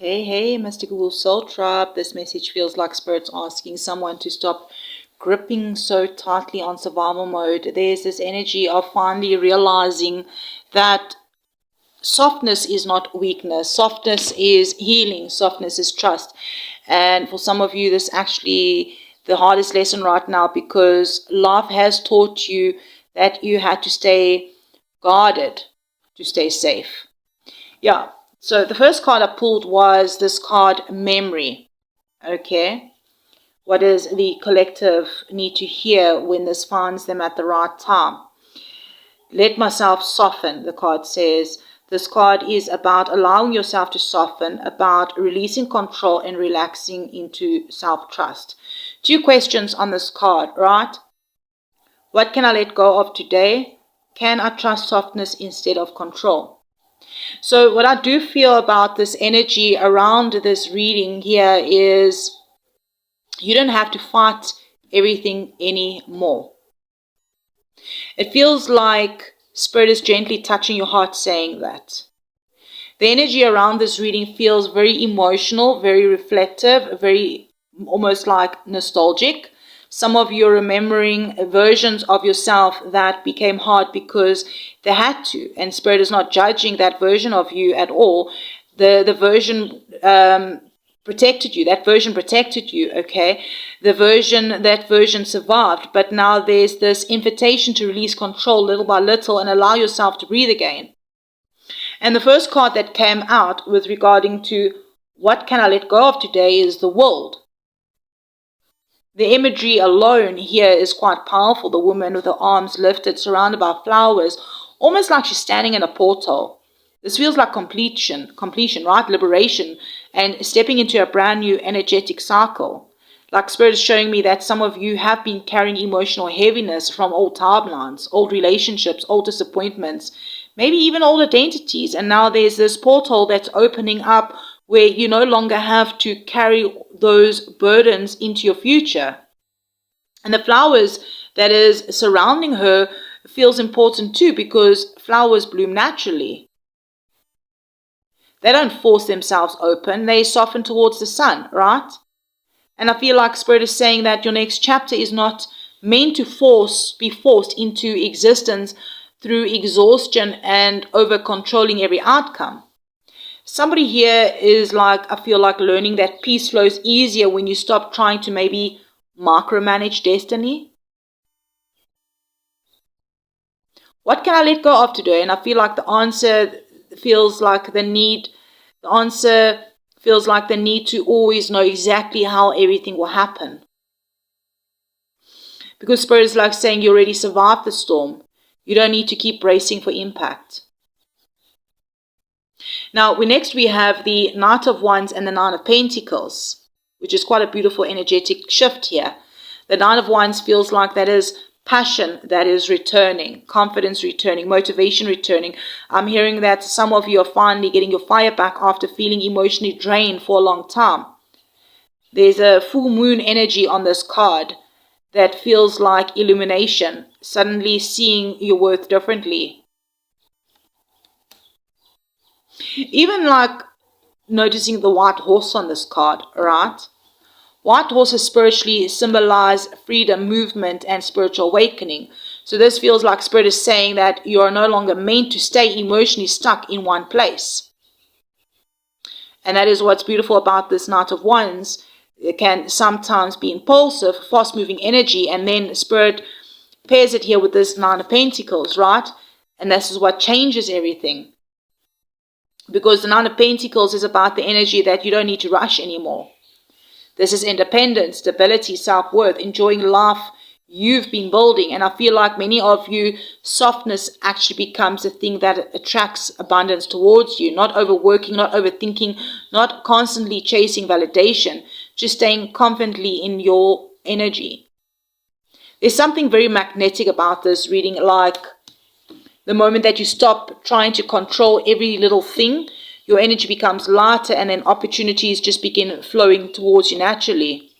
Hey, hey, Mystical Wolf Soul Tribe. This message feels like Spirit's asking someone to stop gripping so tightly on survival mode. There's this energy of finally realizing that softness is not weakness. Softness is healing. Softness is trust. And for some of you, this actually the hardest lesson right now, because life has taught you that you had to stay guarded to stay safe. Yeah. So the first card I pulled was this card, Memory. Okay. What does the collective need to hear when this finds them at the right time? Let myself soften, the card says. This card is about allowing yourself to soften, about releasing control and relaxing into self-trust. 2 questions on this card, right? What can I let go of today? Can I trust softness instead of control? So what I do feel about this energy around this reading here is you don't have to fight everything anymore. It feels like Spirit is gently touching your heart saying that. The energy around this reading feels very emotional, very reflective, very almost like nostalgic. Some of you are remembering versions of yourself that became hard because they had to. And Spirit is not judging that version of you at all. The version protected you. That version protected you, okay? That version survived. But now there's this invitation to release control little by little and allow yourself to breathe again. And the first card that came out with regarding to what can I let go of today is the world. The imagery alone here is quite powerful. The woman with her arms lifted, surrounded by flowers, almost like she's standing in a portal. This feels like completion, right? Liberation and stepping into a brand new energetic cycle. Like Spirit is showing me that some of you have been carrying emotional heaviness from old timelines, old relationships, old disappointments, maybe even old identities. And now there's this portal that's opening up where you no longer have to carry those burdens into your future. And the flowers that is surrounding her feels important too, because flowers bloom naturally. They don't force themselves open, they soften towards the sun, right? And I feel like Spirit is saying that your next chapter is not meant to be forced into existence through exhaustion and over controlling every outcome. Somebody here is like, I feel like learning that peace flows easier when you stop trying to maybe micromanage destiny. What can I let go of today? And I feel like the answer feels like the need to always know exactly how everything will happen. Because Spirit is like saying you already survived the storm. You don't need to keep bracing for impact. Now, next we have the Knight of Wands and the Nine of Pentacles, which is quite a beautiful energetic shift here. The Knight of Wands feels like that is passion that is returning, confidence returning, motivation returning. I'm hearing that some of you are finally getting your fire back after feeling emotionally drained for a long time. There's a full moon energy on this card that feels like illumination, suddenly seeing your worth differently. Even like noticing the white horse on this card, right? White horses spiritually symbolize freedom, movement, and spiritual awakening. So this feels like Spirit is saying that you are no longer meant to stay emotionally stuck in one place. And that is what's beautiful about this Knight of Wands. It can sometimes be impulsive, fast-moving energy, and then Spirit pairs it here with this Nine of Pentacles, right? And this is what changes everything. Because the Nine of Pentacles is about the energy that you don't need to rush anymore. This is independence, stability, self-worth, enjoying life you've been building. And I feel like many of you, softness actually becomes a thing that attracts abundance towards you. Not overworking, not overthinking, not constantly chasing validation, just staying confidently in your energy. There's something very magnetic about this reading, like the moment that you stop trying to control every little thing, your energy becomes lighter and then opportunities just begin flowing towards you naturally.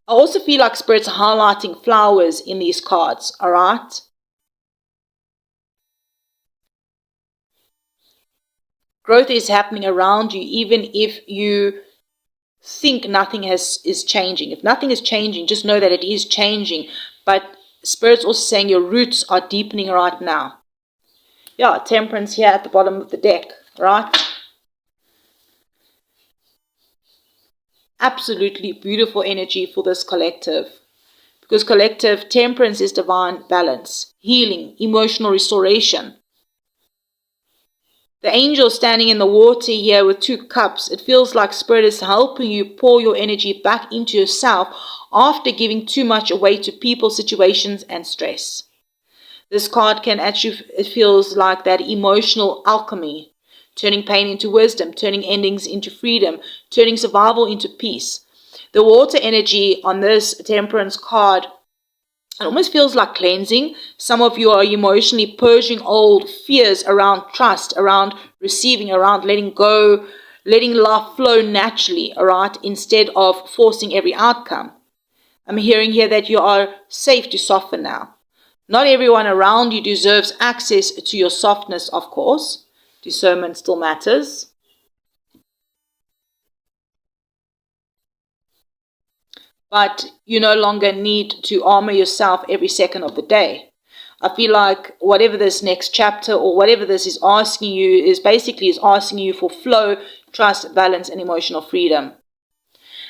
I also feel like Spirit's highlighting flowers in these cards, alright? Growth is happening around you, even if you think nothing is changing. If nothing is changing, just know that it is changing. But Spirit's also saying your roots are deepening right now. Yeah, Temperance here at the bottom of the deck, right? Absolutely beautiful energy for this collective. Because collective, Temperance is divine balance, healing, emotional restoration. The angel standing in the water here with 2 cups, it feels like Spirit is helping you pour your energy back into yourself after giving too much away to people, situations, and stress. This card can actually, it feels like that emotional alchemy, turning pain into wisdom, turning endings into freedom, turning survival into peace. The water energy on this Temperance card, it almost feels like cleansing. Some of you are emotionally purging old fears around trust, around receiving, around letting go, letting life flow naturally, all right, instead of forcing every outcome. I'm hearing here that you are safe to soften now. Not everyone around you deserves access to your softness, of course. Discernment still matters. But you no longer need to armor yourself every second of the day. I feel like whatever this next chapter or whatever this is asking you is asking you for flow, trust, balance, and emotional freedom.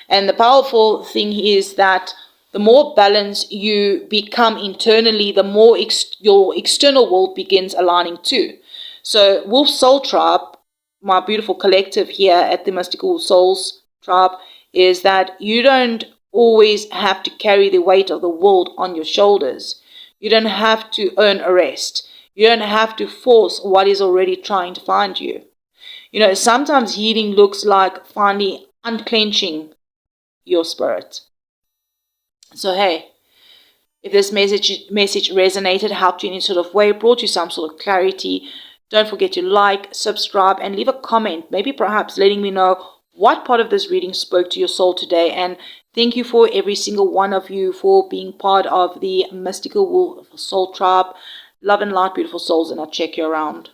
And the powerful thing is that the more balanced you become internally, the more your external world begins aligning too. So Wolf Soul Tribe, my beautiful collective here at the Mystical Souls Tribe, is that you don't always have to carry the weight of the world on your shoulders. You don't have to earn a rest. You don't have to force what is already trying to find you. You know, sometimes healing looks like finally unclenching your spirit. So hey, if this message resonated, helped you in any sort of way, brought you some sort of clarity, don't forget to like, subscribe, and leave a comment, maybe perhaps letting me know what part of this reading spoke to your soul today. And thank you for every single one of you for being part of the Mystical Wolf Soul Tribe. Love and light, beautiful souls, and I'll check you around.